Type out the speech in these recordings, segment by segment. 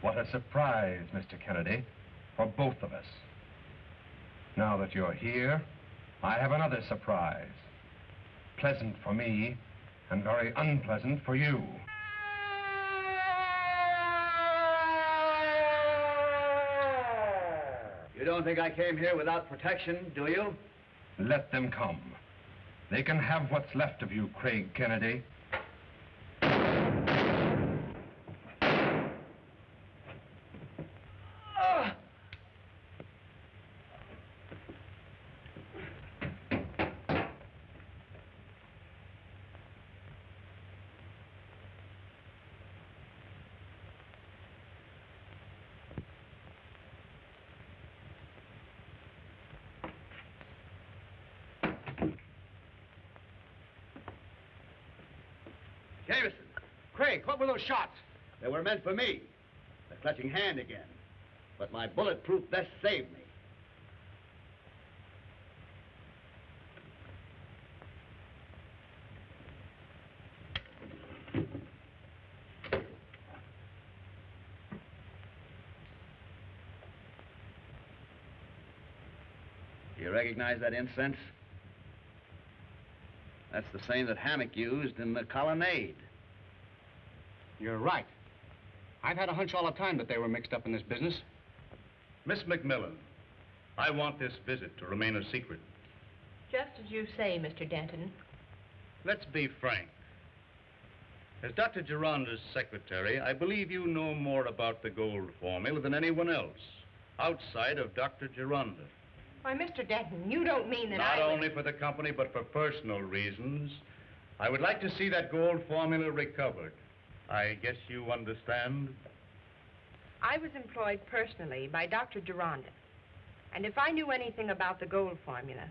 What a surprise, Mr. Kennedy, for both of us. Now that you're here, I have another surprise. Pleasant for me, and very unpleasant for you. You don't think I came here without protection, do you? Let them come. They can have what's left of you, Craig Kennedy. Jameson, Craig, what were those shots? They were meant for me. The clutching hand again. But my bulletproof vest saved me. Do you recognize that incense? That's the same that Hammock used in the colonnade. You're right. I've had a hunch all the time that they were mixed up in this business. Miss McMillan, I want this visit to remain a secret. Just as you say, Mr. Denton. Let's be frank. As Dr. Geronda's secretary, I believe you know more about the gold formula than anyone else, outside of Dr. Geronda. Why, Mr. Denton, you don't mean that Not only for the company, but for personal reasons. I would like to see that gold formula recovered. I guess you understand? I was employed personally by Dr. Geronda. And if I knew anything about the gold formula,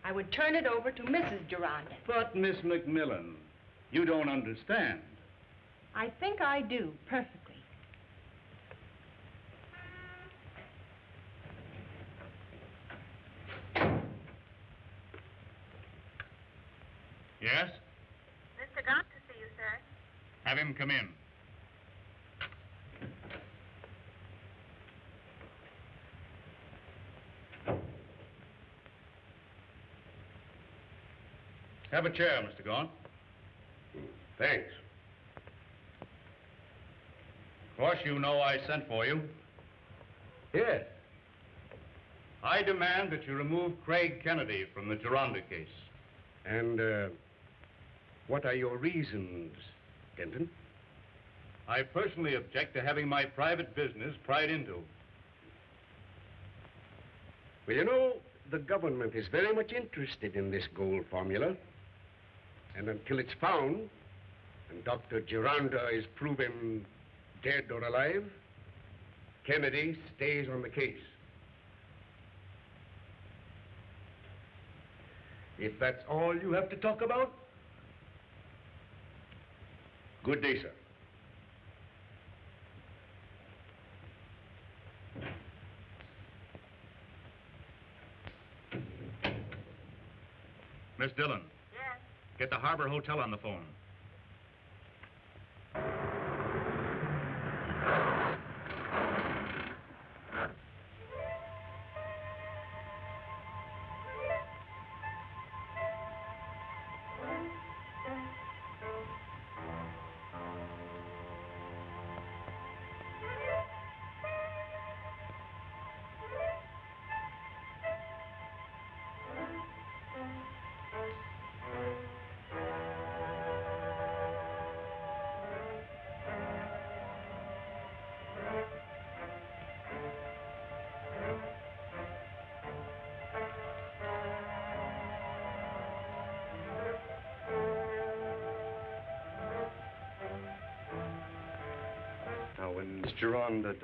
I would turn it over to Mrs. Geronda. But, Miss McMillan, you don't understand. I think I do, perfectly. Yes? Mr. Gott to see you, sir. Have him come in. Have a chair, Mr. Gaunt. Thanks. Of course, you know I sent for you. Yes. I demand that you remove Craig Kennedy from the Geronda case. And, what are your reasons, Denton? I personally object to having my private business pried into. Well, you know, the government is very much interested in this gold formula. And until it's found, and Dr. Gironda is proven dead or alive, Kennedy stays on the case. If that's all you have to talk about, good day, sir. Miss Dillon, Yes. get the Harbor Hotel on the phone. Now, when Miss Gironda...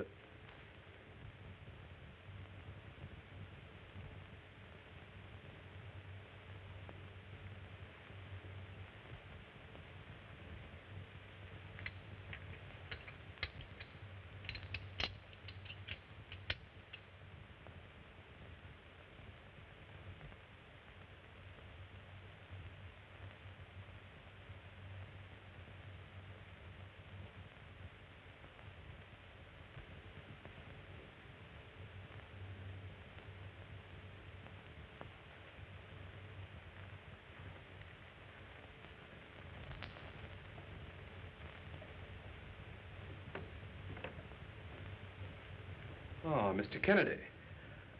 Oh, Mr. Kennedy.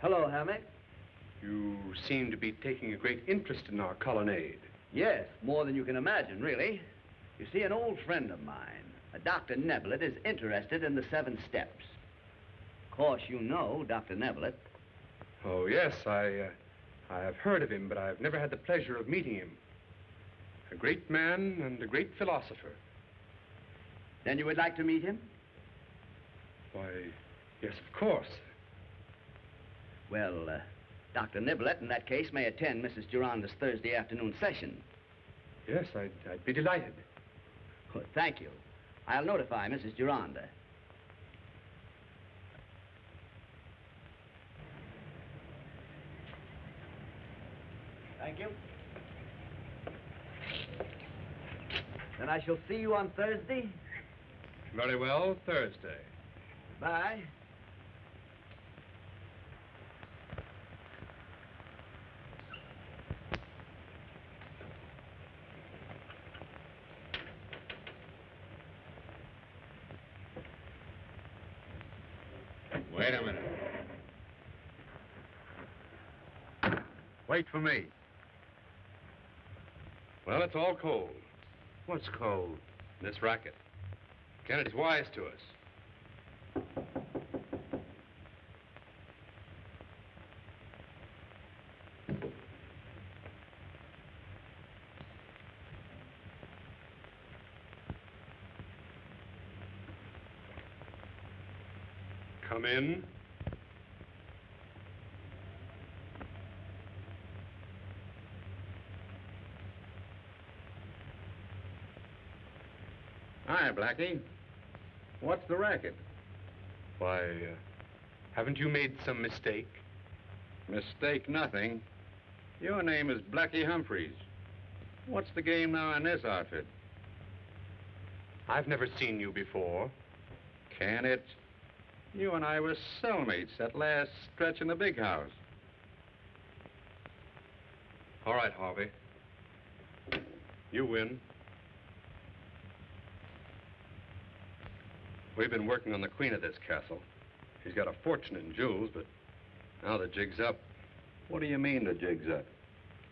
Hello, Hammock. You seem to be taking a great interest in our colonnade. Yes, more than you can imagine, really. You see, an old friend of mine, a Dr. Neblett, is interested in the 7 steps. Of course, you know Dr. Neblett. Oh, yes, I have heard of him, but I've never had the pleasure of meeting him. A great man and a great philosopher. Then you would like to meet him? Why, yes, of course. Well, Dr. Neblett, in that case, may attend Mrs. Gironda's Thursday afternoon session. Yes, I'd be delighted. Well, thank you. I'll notify Mrs. Gironda. Thank you. Then I shall see you on Thursday. Very well, Thursday. Bye. Wait a minute. Wait for me. Well, it's all cold. What's cold? This racket. Kennedy's wise to us. Come in. Hi, Blackie. What's the racket? Why, haven't you made some mistake? Mistake nothing. Your name is Blackie Humphreys. What's the game now in this outfit? I've never seen you before. Can it? You and I were cellmates that last stretch in the big house. All right, Harvey. You win. We've been working on the queen of this castle. She's got a fortune in jewels, but now the jig's up. What do you mean the jig's up?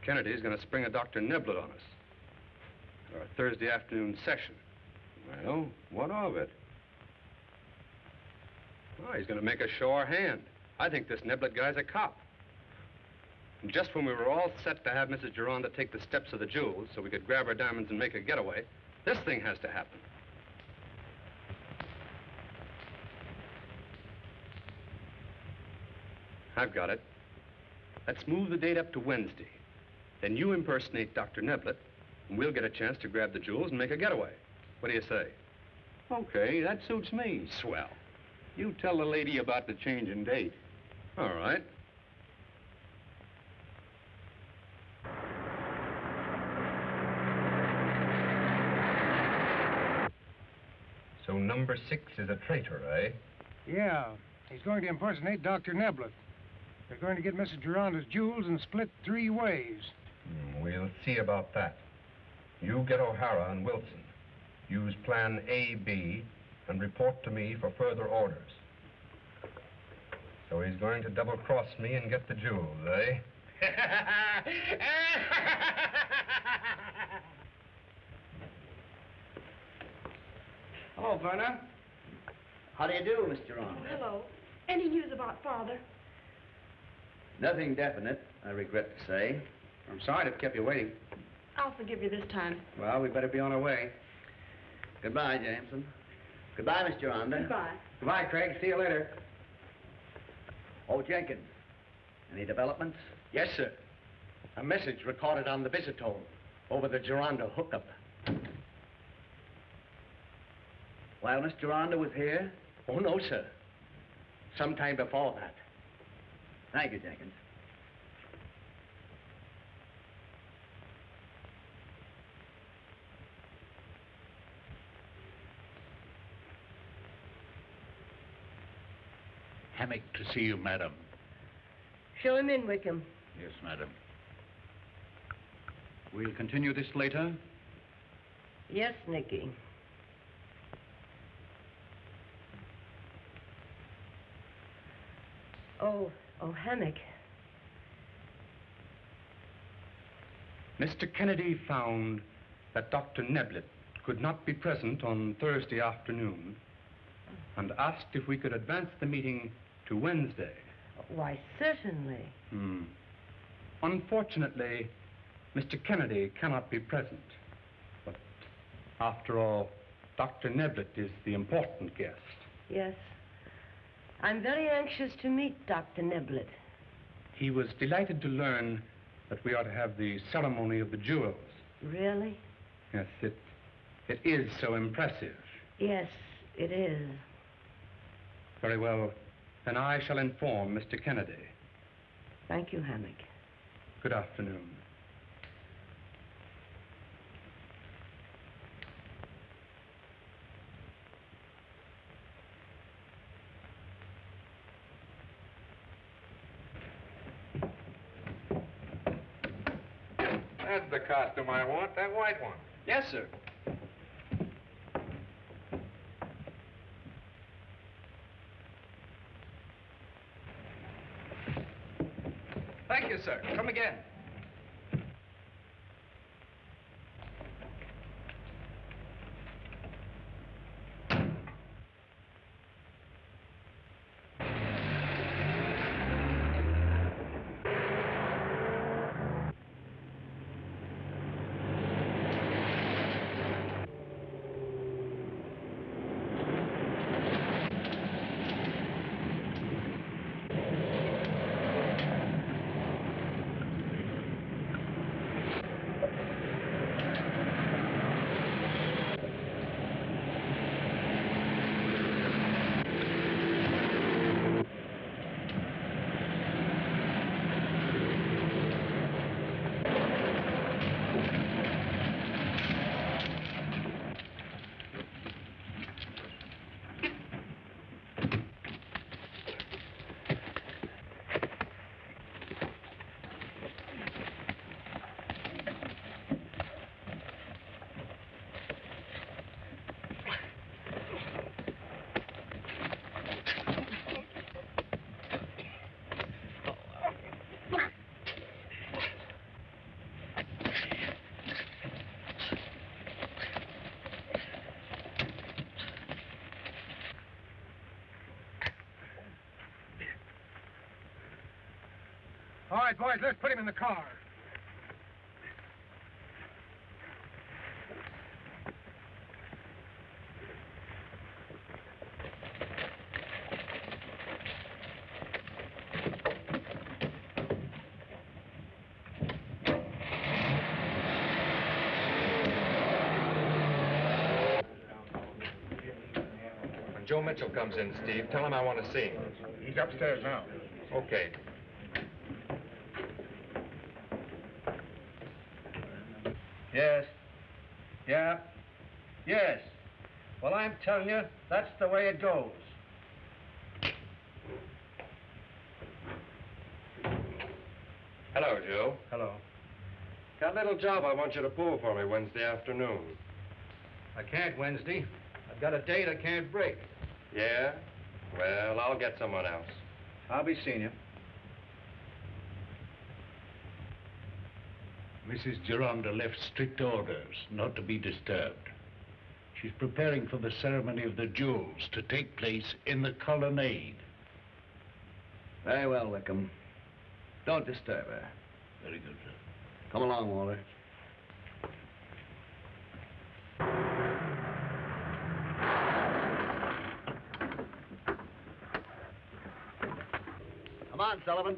Kennedy's going to spring a Dr. Neblett on us at our Thursday afternoon session. Well, what of it? Oh, he's going to make a sure hand. I think this Neblett guy's a cop. And just when we were all set to have Mrs. Gironda take the steps of the jewels so we could grab her diamonds and make a getaway, this thing has to happen. I've got it. Let's move the date up to Wednesday. Then you impersonate Dr. Neblett, and we'll get a chance to grab the jewels and make a getaway. What do you say? Okay, that suits me. Swell. You tell the lady about the change in date. All right. So number 6 is a traitor, eh? Yeah, he's going to impersonate Dr. Neblett. They're going to get Mrs. Gironda's jewels and split 3 ways. We'll see about that. You get O'Hara and Wilson. Use plan A-B and report to me for further orders. So he's going to double-cross me and get the jewels, eh? Hello, Verna. How do you do, Miss Gironda? Hello. Any news about Father? Nothing definite, I regret to say. I'm sorry to have kept you waiting. I'll forgive you this time. Well, we better be on our way. Goodbye, Jameson. Goodbye, Miss Gironda. Goodbye. Goodbye, Craig. See you later. Oh, Jenkins. Any developments? Yes, sir. A message recorded on the visitone over the Gironda hookup. While Miss Gironda was here? Oh, no, sir. Sometime before that. Thank you, Jenkins. Hammock to see you, madam. Show him in, Wickham. Yes, madam. We'll continue this later. Yes, Nicky. Oh, Hammock. Mr. Kennedy found that Dr. Neblett could not be present on Thursday afternoon and asked if we could advance the meeting to Wednesday. Why, certainly. Unfortunately, Mr. Kennedy cannot be present. But after all, Dr. Neblett is the important guest. Yes. I'm very anxious to meet Dr. Neblett. He was delighted to learn that we are to have the ceremony of the jewels. Really? Yes, it is so impressive. Yes, it is. Very well. Then I shall inform Mr. Kennedy. Thank you, Hammock. Good afternoon. That's the costume I want, that white one. Yes, sir. Thank you, sir. Come again. All right, boys, let's put him in the car. When Joe Mitchell comes in, Steve, tell him I want to see him. He's upstairs now. Okay. Yes. Yeah. Yes. Well, I'm telling you, that's the way it goes. Hello, Joe. Hello. Got a little job I want you to pull for me Wednesday afternoon. I can't Wednesday. I've got a date I can't break. Yeah? Well, I'll get someone else. I'll be seeing you. Mrs. Gironda left strict orders not to be disturbed. She's preparing for the ceremony of the jewels to take place in the colonnade. Very well, Wickham. Don't disturb her. Very good, sir. Come along, Walter. Come on, Sullivan.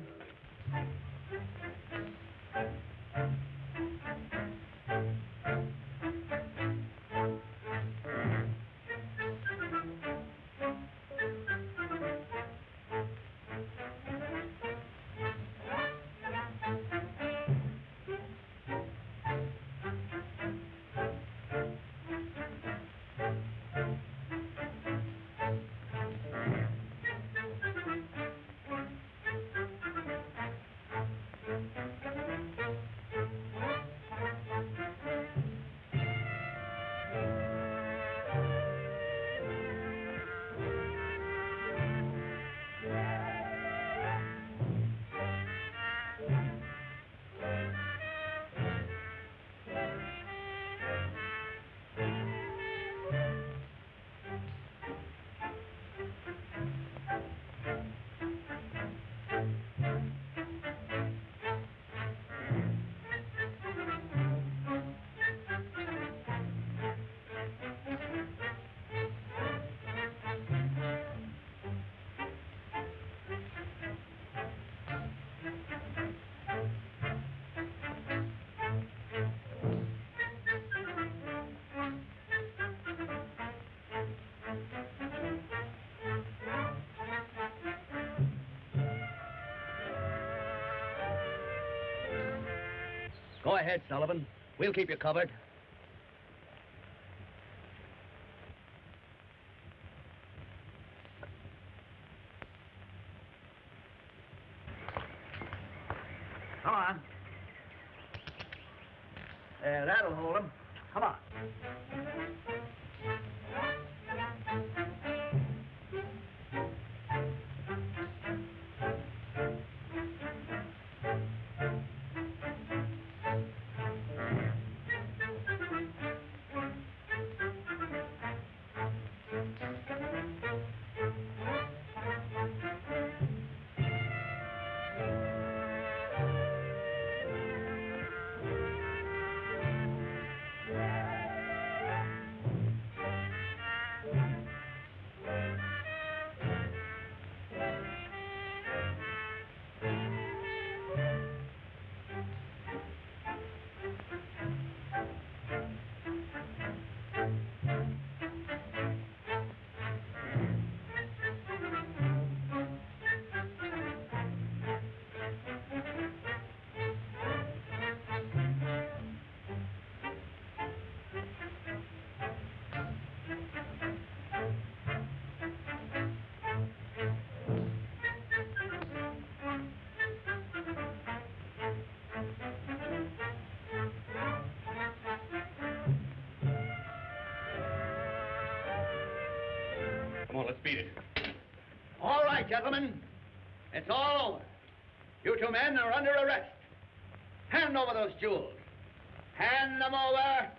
Go ahead, Sullivan. We'll keep you covered. Come on. There, that'll hold him. Come on. Come on, let's beat it. All right, gentlemen. It's all over. You two men are under arrest. Hand over those jewels. Hand them over.